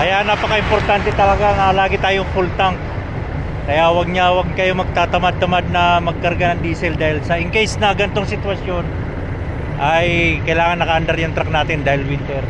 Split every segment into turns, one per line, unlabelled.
Kaya napaka-importante talaga na lagi tayong full tank. Kaya wag kayo magtatamad-tamad na magkarga ng diesel, dahil sa in case na ganitong sitwasyon ay kailangan naka-under yung truck natin dahil winter.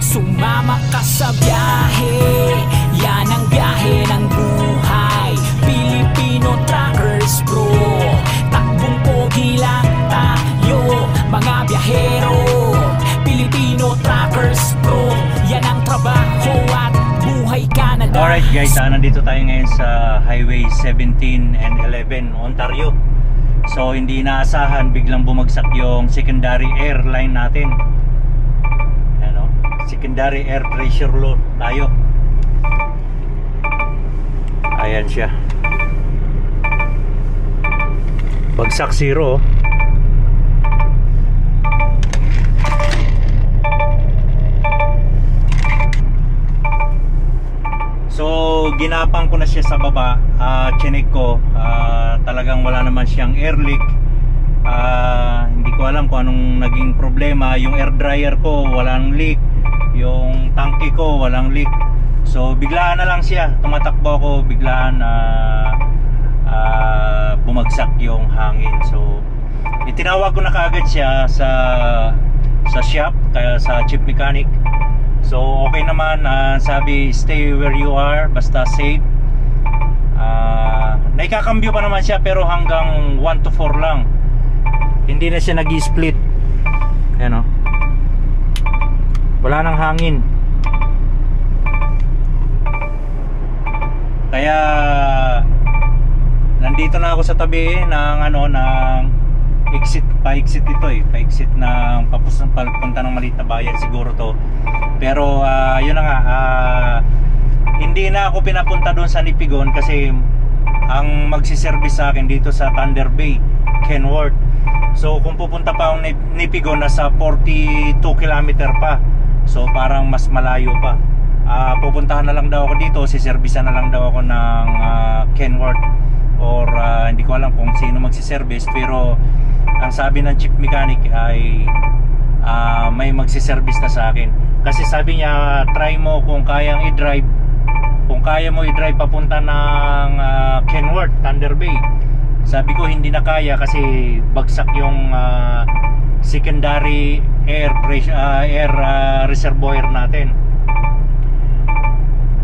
Sumama ka sa biyahe, yan ang biyahe ng buhay. Filipino Truckers Bro, takbong pogi lang tayo, mga biyahero. Filipino Truckers Bro, yan ang trabaho at buhay Canada.
Alright guys, nandito tayo ngayon sa Highway 17 and 11, Ontario. So hindi inaasahan, biglang bumagsak yung secondary air line natin. Secondary air pressure low tayo. Ayan siya, bagsak zero. So ginapang ko na siya sa baba, chinek ko, talagang wala naman siyang air leak. Hindi ko alam kung anong naging problema. Yung air dryer ko walang leak, yung tangke ko walang leak. So biglaan na lang siya, tumatakbo ako, biglaan bumagsak yung hangin. So itinawag ko na kaagad siya sa shop, kaya sa chief mechanic. So okay naman, sabi stay where you are, basta safe. Naikakambyo pa naman siya, pero hanggang 1 to 4 lang, hindi na siya nag-split. Ayan o, wala nang hangin. Kaya nandito na ako sa tabi ng exit, pa-exit ito pa-exit ng papunta ng maliit na bayan siguro to. Pero yun na nga, hindi na ako pinapunta doon sa Nipigon kasi ang magsiservice sa akin dito sa Thunder Bay, Kenworth. So kung pupunta pa akong Nipigon, nasa 42 kilometer pa. So parang mas malayo pa. Pupuntahan na lang daw ako dito, siservisan na lang daw ako ng Kenworth, or hindi ko alam kung sino magsiservice. Pero ang sabi ng chief mechanic ay may magsiservice na sa akin. Kasi sabi niya, try mo kung kayang i-drive, kung kaya mo i-drive papunta ng Kenworth, Thunder Bay. Sabi ko hindi na kaya kasi bagsak yung secondary air reservoir natin.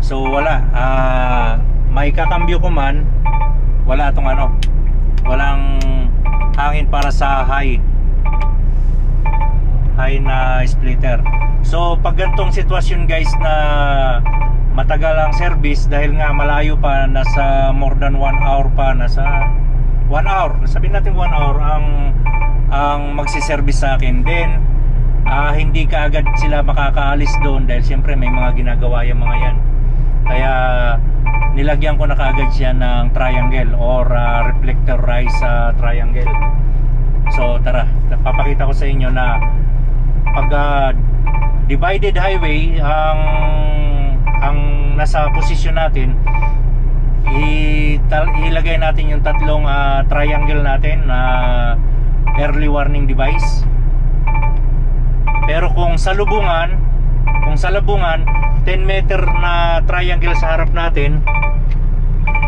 So wala, may kakambyo ko man, wala tong walang hangin para sa high na splitter. So pag gantong sitwasyon guys na matagal ang service, dahil nga malayo pa, nasa more than 1 hour pa, nasa 1 hour, sabihin natin 1 hour ang magsiservice sa akin. Then hindi kaagad sila makakaalis doon dahil siyempre may mga ginagawa yung mga yan. Kaya nilagyan ko na kaagad siya ng triangle or reflectorized triangle. So tara, papakita ko sa inyo na pag divided highway ang nasa posisyon natin, ilagay natin yung tatlong triangle natin na early warning device. Pero kung sa lubungan 10 meter na triangle sa harap natin,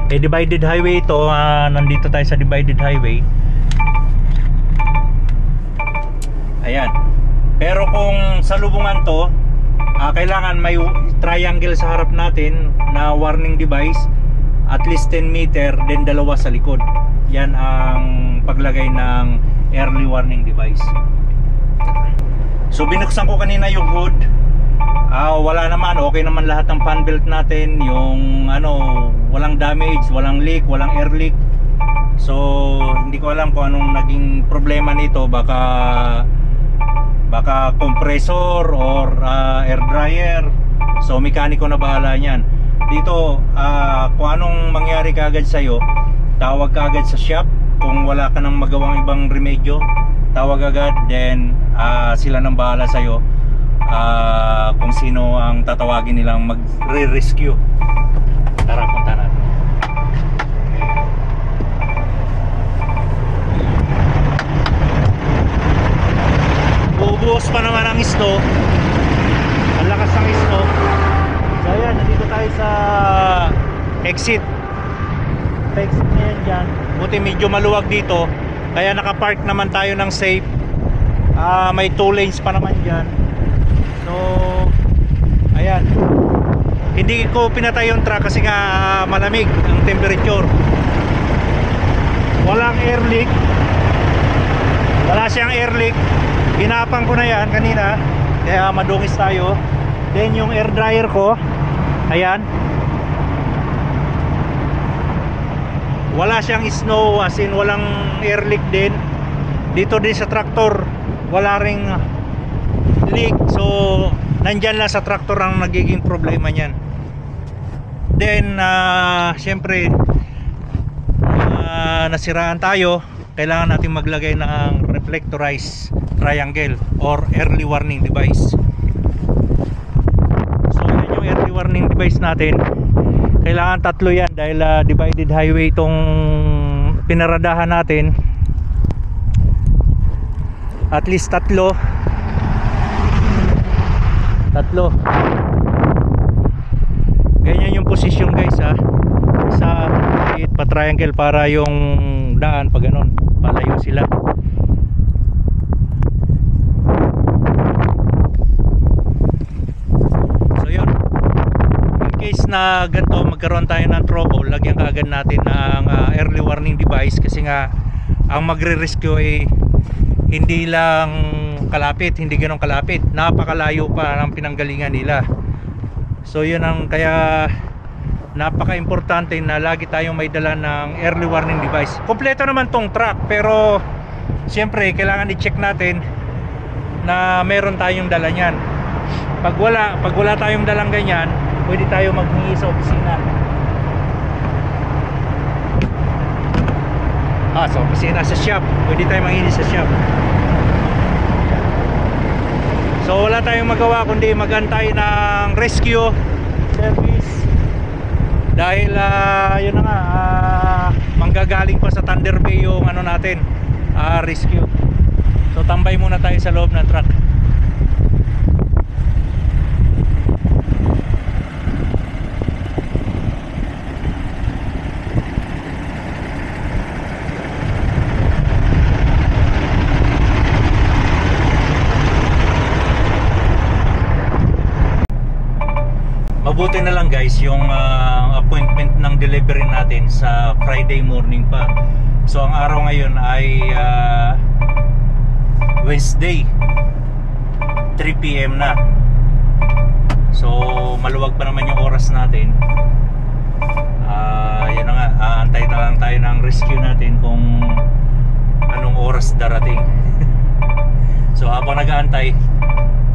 divided highway ito. Nandito tayo sa divided highway. Ayan. Pero kung sa lubungan to, kailangan may triangle sa harap natin na warning device, at least 10 meter, then dalawa sa likod. Yan ang paglagay ng early warning device. So binuksan ko kanina yung hood. Wala naman, okay naman lahat ng fan belt natin, yung walang damage, walang leak, walang air leak. So hindi ko alam kung anong naging problema nito. Baka baka compressor or air dryer. So mekaniko na bahala niyan. Dito kung anong mangyari kaagad sa'yo, tawag ka agad sa shop. Kung wala ka nang magawang ibang remedyo, tawag agad, then sila nang bahala sa'yo kung sino ang tatawagin nilang magre-rescue. Tara, punta natin. Bubuhos pa naman ang snow. Ang lakas ng snow. So ayan, nandito tayo sa exit. Exit na yan dyan. Buti medyo maluwag dito, kaya nakapark naman tayo ng safe. May 2 lanes pa naman dyan. So ayan, hindi ko pinatay yung truck kasi nga malamig ang temperature. Walang air leak. Wala siyang air leak. Ginapang ko na yan kanina, kaya madungis tayo. Then yung air dryer ko, ayan, wala siyang snow, as in walang air leak din. Dito din sa traktor wala ring leak. So nandyan lang sa traktor ang nagiging problema niyan. Then syempre nasiraan tayo, kailangan natin maglagay ng reflectorized triangle or early warning device. So yan yung early warning device natin. Kailangan 3 yan dahil divided highway itong pinaradahan natin. At least 3. Ganyan yung position guys ha. Sa pa-triangle para yung daan pag ganun, palayo sila. So yun, in case na ganito magkaroon tayo ng trouble, lagyan kaagad natin ng early warning device, kasi nga ang magre-rescue ay hindi lang kalapit, hindi ganun kalapit, napakalayo pa ng pinanggalingan nila. So yun ang kaya napaka-importante na lagi tayong may dala ng early warning device. Kompleto naman tong truck, pero siyempre kailangan i-check natin na meron tayong dala niyan. Pag wala tayong dalang ganyan, pwede tayo maghingi sa opisina. Sa opisina, sa shop. Pwede tayong maghingi sa shop. So wala tayong magawa kundi magantay ng rescue service. Dahil yun na nga, manggagaling pa sa Thunder Bay yung ano natin, rescue. So tambay muna tayo sa loob ng truck. Mabuti na lang guys yung appointment ng delivery natin sa Friday morning pa. So ang araw ngayon ay Wednesday, 3 PM na. So maluwag pa naman yung oras natin. Yun na nga, antay na lang tayo ng rescue natin kung anong oras darating. So habang nag-aantay,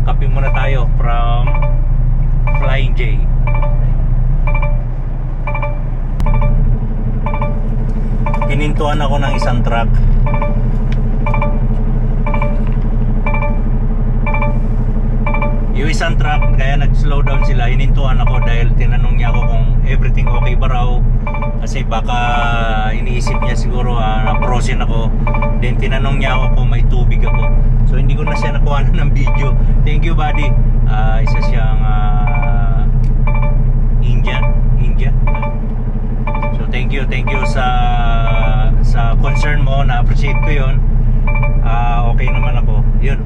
kape muna tayo from Flying J. Hinintuan ako ng isang truck. Yung isang truck, kaya nag-slow down sila. Hinintuan ako dahil tinanong niya ako kung everything okay ba raw. Kasi baka iniisip niya siguro na-frozen ako. Then tinanong niya ako kung may tubig ako. So hindi ko na siya nakuha ng video. Thank you buddy. Isa siyang India. So thank you sa concern mo, na-appreciate ko yun. Okay naman ako. Yun.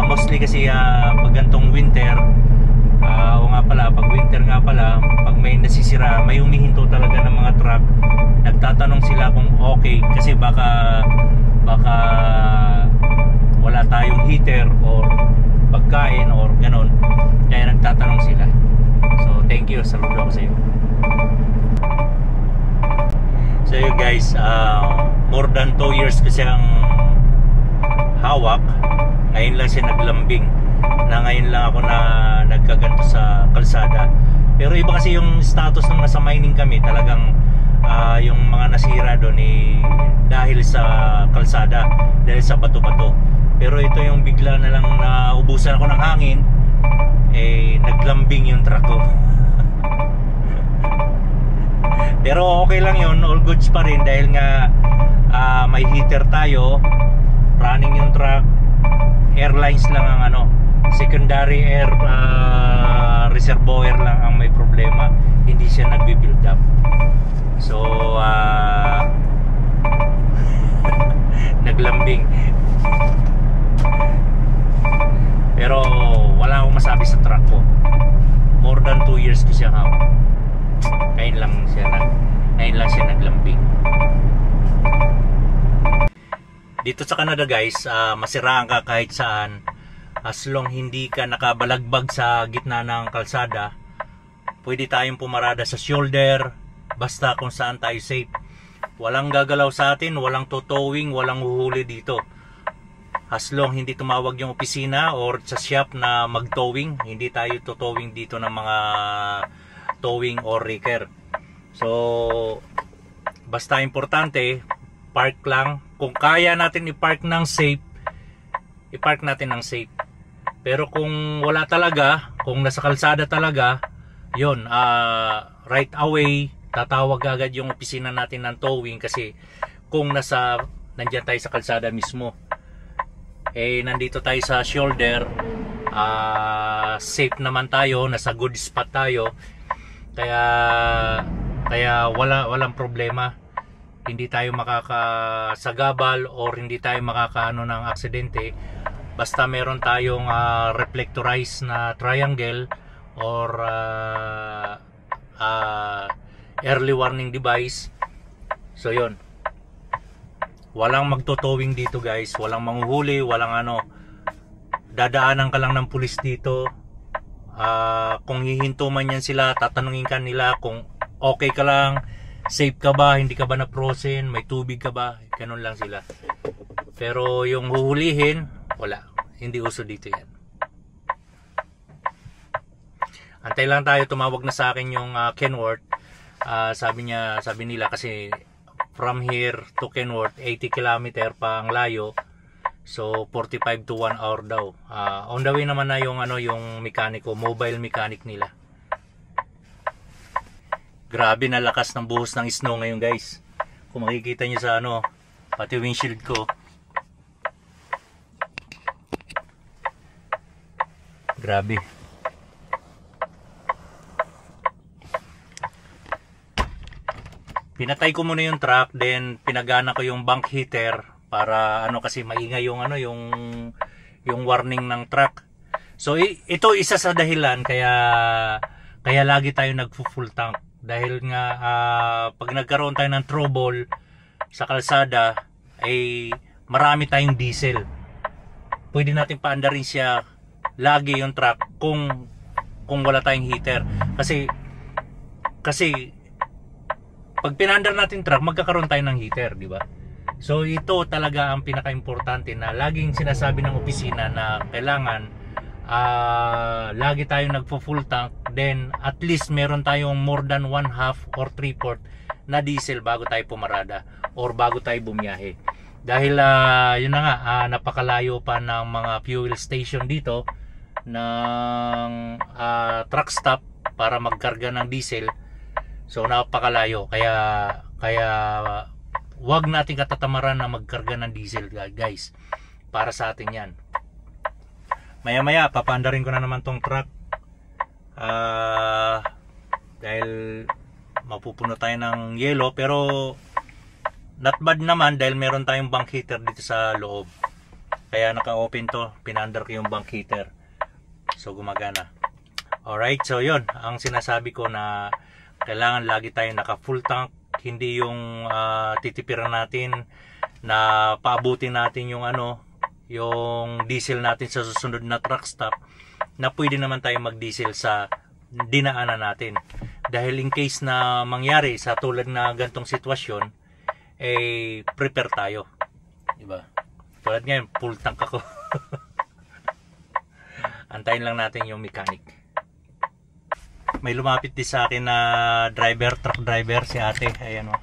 Mostly kasi pag gantong winter, o nga pala, pag winter nga pala, pag may nasisira, may humihinto talaga ng mga truck. Nagtatanong sila kung okay, kasi baka wala tayong heater or pagkain or ganon, kaya nagtatanong sila. So thank you, saludo ako sa iyo. So you guys, more than 2 years kasi ang hawak. Ngayon lang siya naglambing, na ngayon lang ako na nagkaganto sa kalsada. Pero iba kasi yung status nung nasa mining kami, talagang yung mga nasira doon dahil sa kalsada, dahil sa bato-bato. Pero ito yung bigla na lang naubusan ako ng hangin, naglambing yung truck ko. Pero okay lang yun, all goods pa rin dahil nga may heater tayo, running yung truck. Airlines lang ang secondary air reservoir lang ang may problema, hindi siya nagbi-build up. So naglambing. Pero wala akong masabi sa truck ko. More than 2 years ko siya hawak. Ngayon lang siya naglambing. Dito sa Canada guys, masiraan ka kahit saan, as long hindi ka nakabalagbag sa gitna ng kalsada. Pwede tayong pumarada sa shoulder, basta kung saan tayo safe. Walang gagalaw sa atin, walang totowing, walang huhuli dito. As long hindi tumawag yung opisina or sa shop na mag-towing, hindi tayo totowing dito ng mga towing or wrecker. So basta importante, park lang. Kung kaya natin i-park ng safe, i-park natin ng safe. Pero kung wala talaga, kung nasa kalsada talaga, yun, right away tatawag agad yung opisina natin ng towing, kasi kung nandiyan tayo sa kalsada mismo, nandito tayo sa shoulder, safe naman tayo, nasa good spot tayo, kaya walang problema. Hindi tayo makakasagabal or hindi tayo makakaano ng aksidente, basta meron tayong reflectorized na triangle or early warning device. So yun, walang magtotowing dito guys, walang manghuhuli, walang dadaanan ka lang ng pulis dito. Kung hihinto man yan sila, tatanungin ka nila kung okay ka lang, safe ka ba, hindi ka ba na-frozen, may tubig ka ba, ganun lang sila. Pero yung huhulihin, wala, hindi uso dito yan. Antay lang tayo, tumawag na sa akin yung Kenworth. Sabi nila kasi from here to Kenworth 80 km pa ang layo, so 45 to 1 hour daw. On the way naman na yung yung mekaniko, mobile mechanic nila. Grabe na lakas ng buhos ng snow ngayon guys. Kung makikita nyo sa pati windshield ko, grabe. Pinatay ko muna yung truck, then pinagana ko yung bank heater para kasi maingay yung yung warning ng truck. So ito isa sa dahilan kaya lagi tayo nagfu-full tank, dahil nga pag nagkaroon tayo ng trouble sa kalsada marami tayong diesel. Pwede natin paandarin siya lagi yung truck kung wala tayong heater, kasi pag pinandar natin truck, magkakaroon tayo ng heater, di ba? So ito talaga ang pinaka-importante na laging sinasabi ng opisina na kailangan lagi tayong nagpo-full tank, then at least meron tayong more than 1/2 or 3/4 na diesel bago tayo pumarada or bago tayo bumiyahe. Dahil yun na nga, napakalayo pa ng mga fuel station dito ng truck stop para magkarga ng diesel. So napakalayo, kaya wag nating katatamaran na magkarga ng diesel guys. Para sa atin yan. Maya papaandarin ko na naman tong truck, dahil mapupuno tayo ng yelo, pero not bad naman dahil meron tayong bank heater dito sa loob, kaya naka-open to. Pinaandar ko yung bank heater, so gumagana. Alright, so yun ang sinasabi ko, na kailangan lagi tayong naka full tank, hindi yung titipiran natin na paabutin natin yung yung diesel natin sa susunod na truck stop, na pwede naman tayo mag-diesel sa dinaanan natin. Dahil in case na mangyari sa tulad na gantong sitwasyon, prepare tayo, diba? Tulad ngayon, full tank ako. Antayin lang natin yung mechanic. May lumapit din sa akin na truck driver, si ate. Ayan o.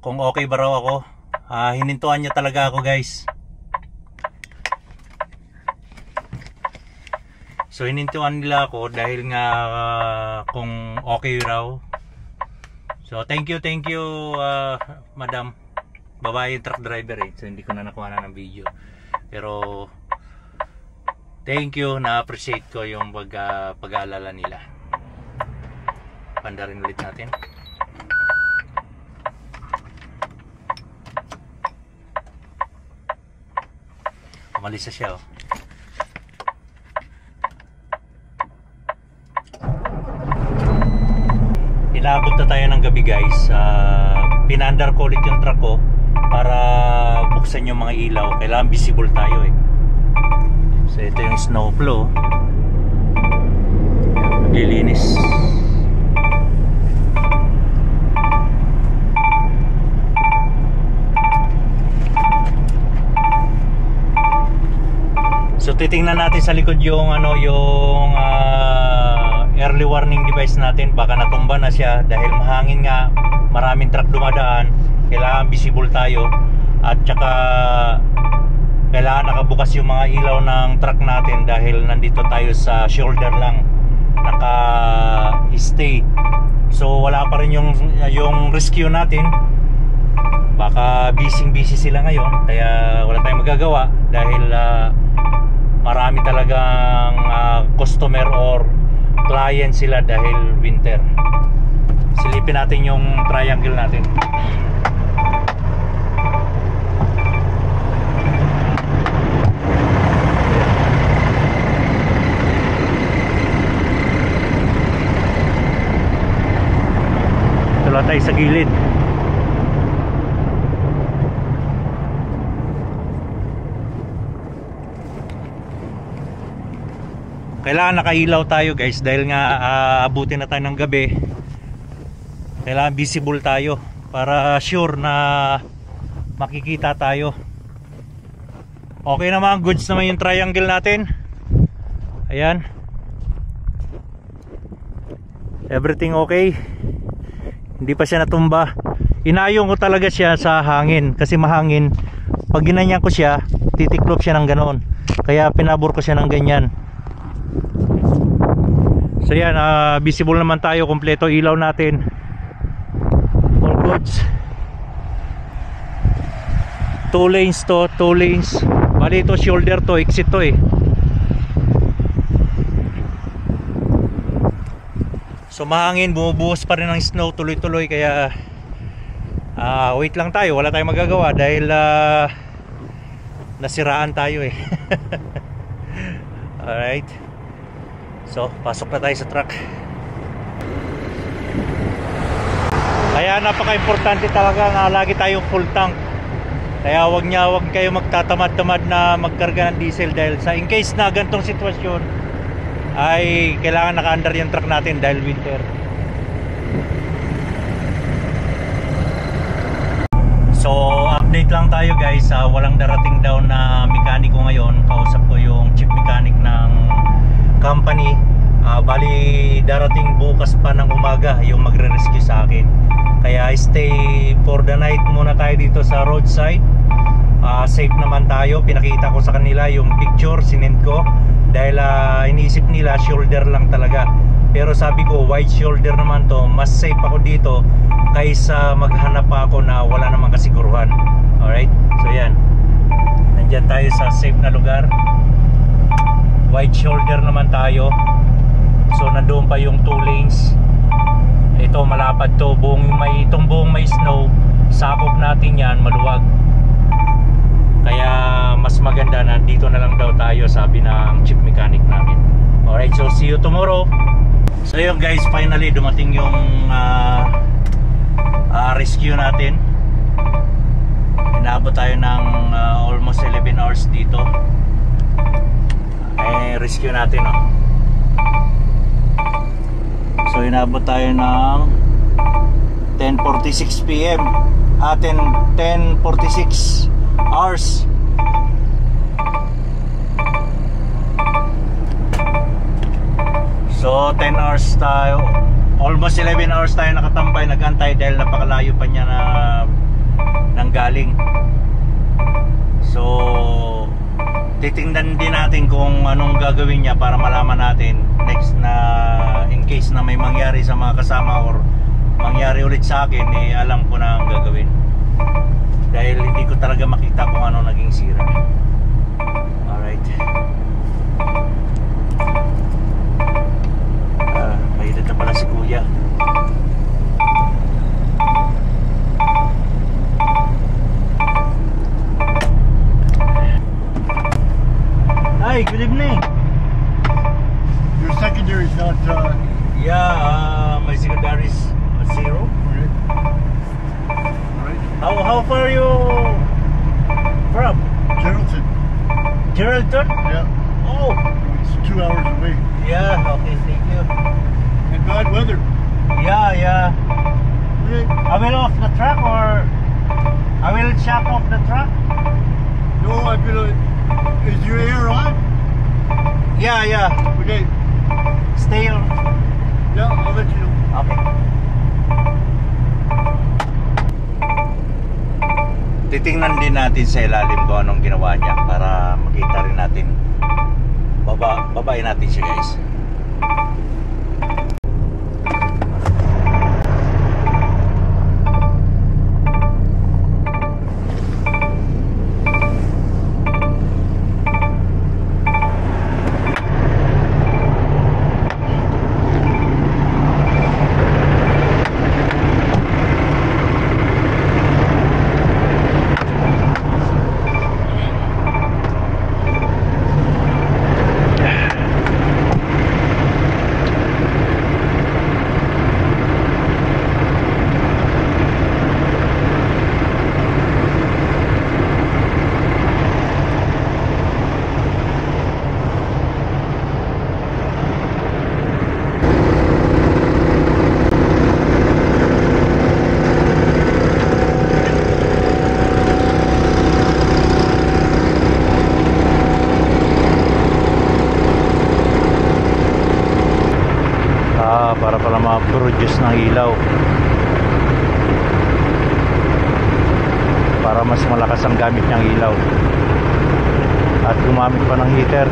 Kung okay ba raw ako. Hinintuan niya talaga ako, guys. So hinintuan nila ako dahil nga kung okay raw. So thank you madam. Babae yung truck driver eh. So hindi ko na nakuha na ng video. Pero thank you, na-appreciate ko yung pag-aalala nila. Pandarin ulit natin. Umalis na siya oh. Inaabot na tayo ng gabi guys. Pinandar ko ulit yung truck ko para buksan yung mga ilaw. Kailangan visible tayo eh. So ito yung snow plow. Maglilinis. So titingnan natin sa likod yung yung early warning device natin. Baka natumba na siya dahil mahangin nga, maraming truck dumadaan. Kailangan visible tayo at saka kailangan nakabukas yung mga ilaw ng truck natin dahil nandito tayo sa shoulder lang naka-stay. So wala pa rin yung rescue natin. Baka busy sila ngayon kaya wala tayong magagawa dahil marami talagang customer or client sila dahil winter. Silipin natin yung triangle natin. Ito lang tayo sa gilid. Kailangan nakailaw tayo guys dahil nga abutin na tayo ng gabi. Kailangan visible tayo para sure na makikita tayo. Okay naman, goods naman yung triangle natin. Ayan. Everything okay. Hindi pa siya natumba. Inayong ko talaga siya sa hangin kasi mahangin. Pag ginanyan ko siya, titiklop siya ng ganon. Kaya pinabor ko siya ng ganyan. So yan, visible naman tayo, kompleto ilaw natin. All goods. 2 lanes to, 2 lanes. Bali ito shoulder to, exit to eh. So mahangin, bumubuhos pa rin ng snow tuloy-tuloy kaya wait lang tayo, wala tayong magagawa dahil nasiraan tayo eh. Alright. So, pasok na tayo sa truck. Kaya napaka-importante talaga na lagi tayong full tank. Kaya wag kayo magtatamad-tamad na magkarga ng diesel dahil sa in case na ganitong sitwasyon ay kailangan naka-under yung truck natin dahil winter. So, update lang tayo guys. Walang darating daw na mekaniko ngayon. Kausap ko yung chief mechanic ng company. Bali darating bukas pa ng umaga yung magre-rescue sa akin. Kaya stay for the night muna tayo dito sa roadside. Safe naman tayo. Pinakita ko sa kanila yung picture, sinend ko dahil iniisip nila shoulder lang talaga. Pero sabi ko wide shoulder naman to, mas safe ako dito kaysa maghanap pa ako na wala namang kasiguruhan. Alright, so yan, nandyan tayo sa safe na lugar. Wide shoulder naman tayo. So nandoon pa yung 2 lanes. Ito malapad to, itong buong may snow. Sakop natin yan, maluwag. Kaya mas maganda na dito na lang daw tayo, sabi ng chief mechanic namin. Alright, so see you tomorrow. So yun guys, finally dumating yung rescue natin. Inaabot tayo ng almost 11 hours dito. Rescue natin oh. So inabot tayo ng 10:46 PM 10:46 hours. So 10 hours tayo, almost 11 hours tayo nakatambay, nagantay dahil napakalayo pa niya na nanggaling. So titingnan din natin kung anong gagawin niya para malaman natin next na in case na may mangyari sa mga kasama or mangyari ulit sa akin, eh alam ko na ang gagawin. Dahil hindi ko talaga makita kung ano naging sira. Alright. May edad na pala si Kuya. Hi, good evening.
Your secondary is not.
Yeah, my secondary is 0.
Okay. Right.
How far are you from?
Geraldton.
Geraldton?
Yeah.
Oh,
It's 2 hours away.
yeah. Okay, thank you.
And bad weather.
Yeah.
Okay.
I will off the truck or I will shut off the truck?
No, I'm gonna. Is your air on?
Yeah.
Okay.
Stay on.
Yeah, I'll let you know.
Okay. Titingnan din natin sa ilalim kung anong ginawa niya para makita rin natin. Babain natin siya, guys. Para pala ma-produce ng ilaw para mas malakas ang gamit niyang ilaw at gumamit pa ng heater.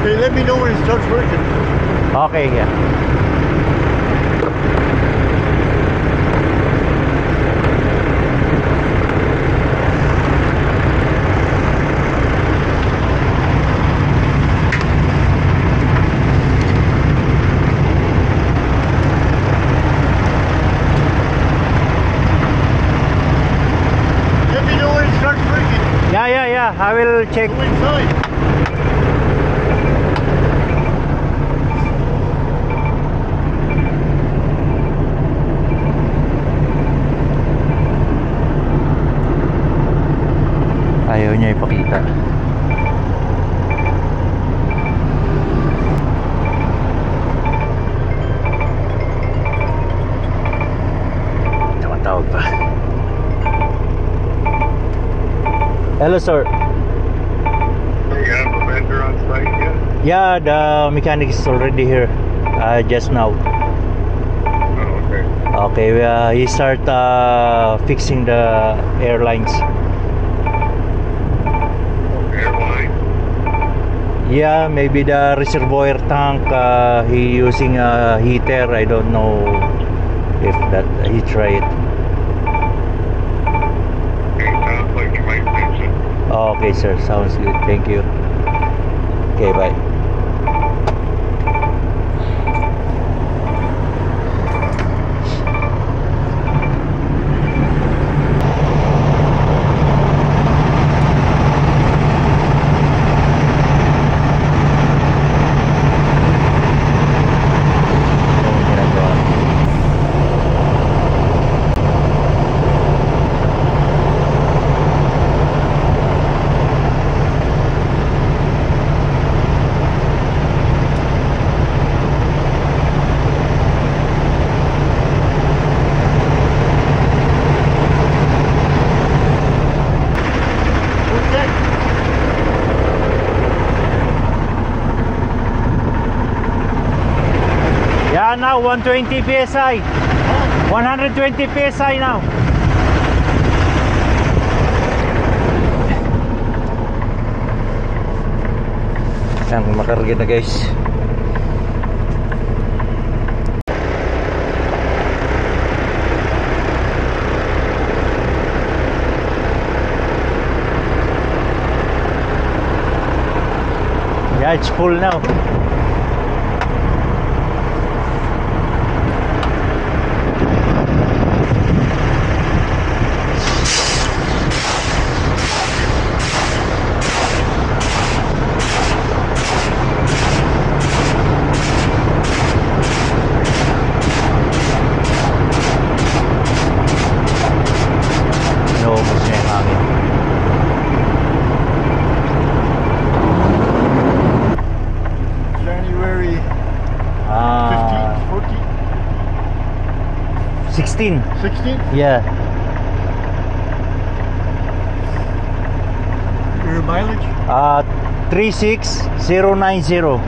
Okay, let me know when it starts working.
Okay, yeah.
Let me know when it starts working.
Yeah. I will check.
Go inside.
Ayaw niya ipakita. Tumatawag pa. Hello, sir.
You have a vendor on site yet?
Yeah, the mechanic is already here. Just now.
Oh, okay.
Okay, he start fixing the airlines.
Airline?
Yeah, maybe the reservoir tank. He using a heater. I don't know if that he tried.
Okay, sounds like you might fix it.
Okay, sir. Sounds good. Thank you. Okay, bye. now 120 PSI. 120 PSI now. Yan, makarga na guys. Yeah, it's full now.
January 15th, 14th?
16.
16th?
Yeah.
Your mileage?
36090.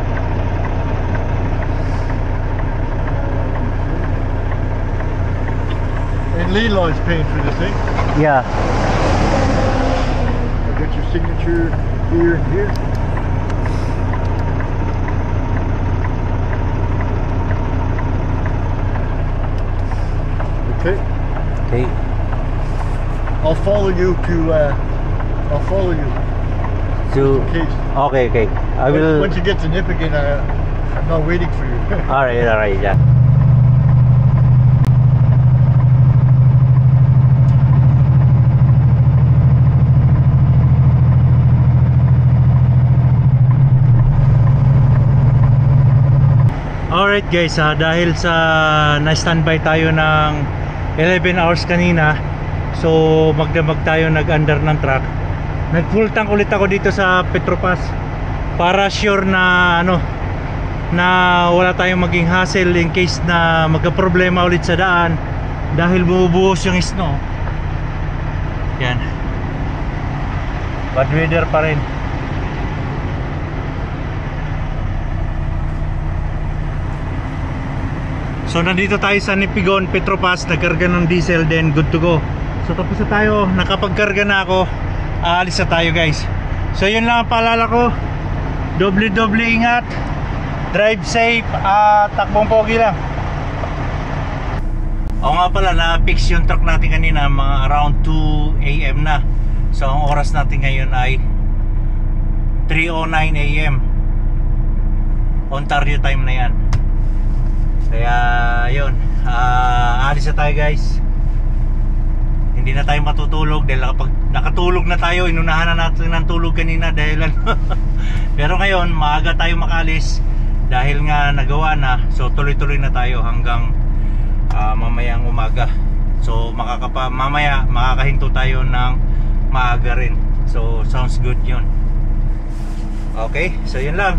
And Leelaw is paying for this thing.
Yeah.
I'll get your signature here and here. Okay.
Okay.
I'll follow you to, I'll follow you.
To
Case.
okay, okay. I will.
Once you get to Nipigon, I'm not waiting for you.
All right, yeah. Alright guys, dahil sa na-standby tayo ng 11 hours kanina, so magdamag tayo nag-under ng truck. Nag-full tank ulit ako dito sa Petropas para sure na na wala tayong maging hassle in case na magka-problema ulit sa daan dahil bumubuhos yung snow. Yan. Bad weather pa rin. So nandito tayo sa Nipigon, Petropas, nagkarga ng diesel, then good to go. So tapos na tayo, nakapagkarga na ako, aalis na tayo guys. So yun lang ang paalala ko, doble ingat, drive safe, takbong pogi lang. Oo nga pala, na-fix yung truck natin kanina, mga around 2 AM na. So ang oras natin ngayon ay 3:09 AM Ontario time na yan. Kaya yun, alis na tayo guys. Hindi na tayo matutulog dahil kapag nakatulog na tayo, inunahan na natin ng tulog kanina dahil pero ngayon maaga tayo makalis dahil nga nagawa na. So tuloy-tuloy na tayo hanggang mamayang umaga. So mamaya makakahinto tayo ng maaga rin. So sounds good yun. Okay, so yun lang.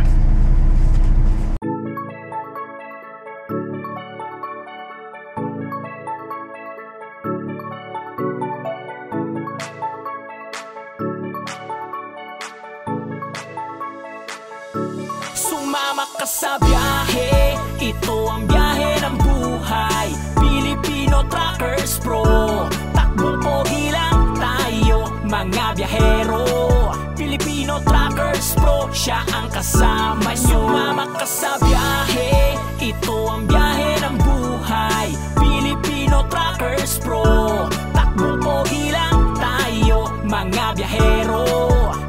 Sumama ka sa biyahe, ito ang biyahe ng buhay. Filipino Truckers Pro, takbo pogi lang tayo mga biyahero. Filipino Truckers Pro, siya ang kasama nyo. Sumama ka sa biyahe, ito ang biyahe ng buhay. Filipino Truckers Pro, takbo pogi lang tayo mga biyahero.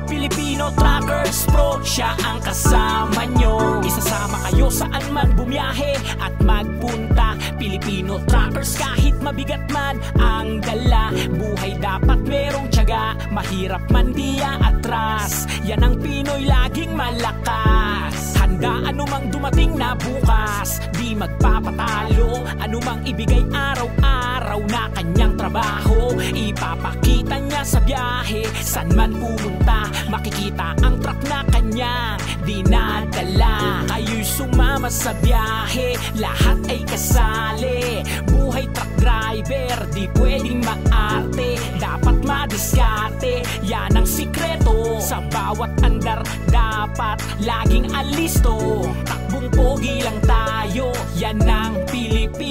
Filipino Truckers Pro, siya ang kasama nyo. Isasama kayo saan man bumiyahe at magpunta. Filipino Truckers, kahit mabigat man ang dala, buhay dapat merong tiyaga, mahirap man di atras. Yan ang Pinoy, laging malakas. Handa anumang dumating na bukas, di magpapatalo. Anumang ibigay araw-araw na kanyang trabaho, ipapakita niya sa biyahe. San man pumunta, makikita ang truck na kanyang dinadala. Kayo'y sumama sa biyahe, lahat ay kasali. Buhay truck driver, di pwedeng maarte, dapat madiskarte. Yan ang sikreto, sa bawat andar dapat laging alisto. Takbong pogi lang tayo, yan ang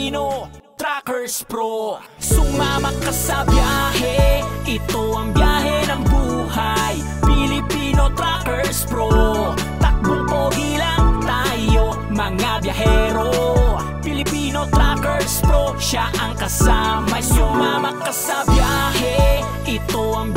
Pilipino Truckers Pro. Sumama ka sa biyahe, ito ang biyahe ng buhay. Pilipino Truckers Pro, takbong pogi lang tayo mga biyahero. Pilipino Truckers Pro, siya ang kasama nyo. Sumama ka sa biyahe, ito ang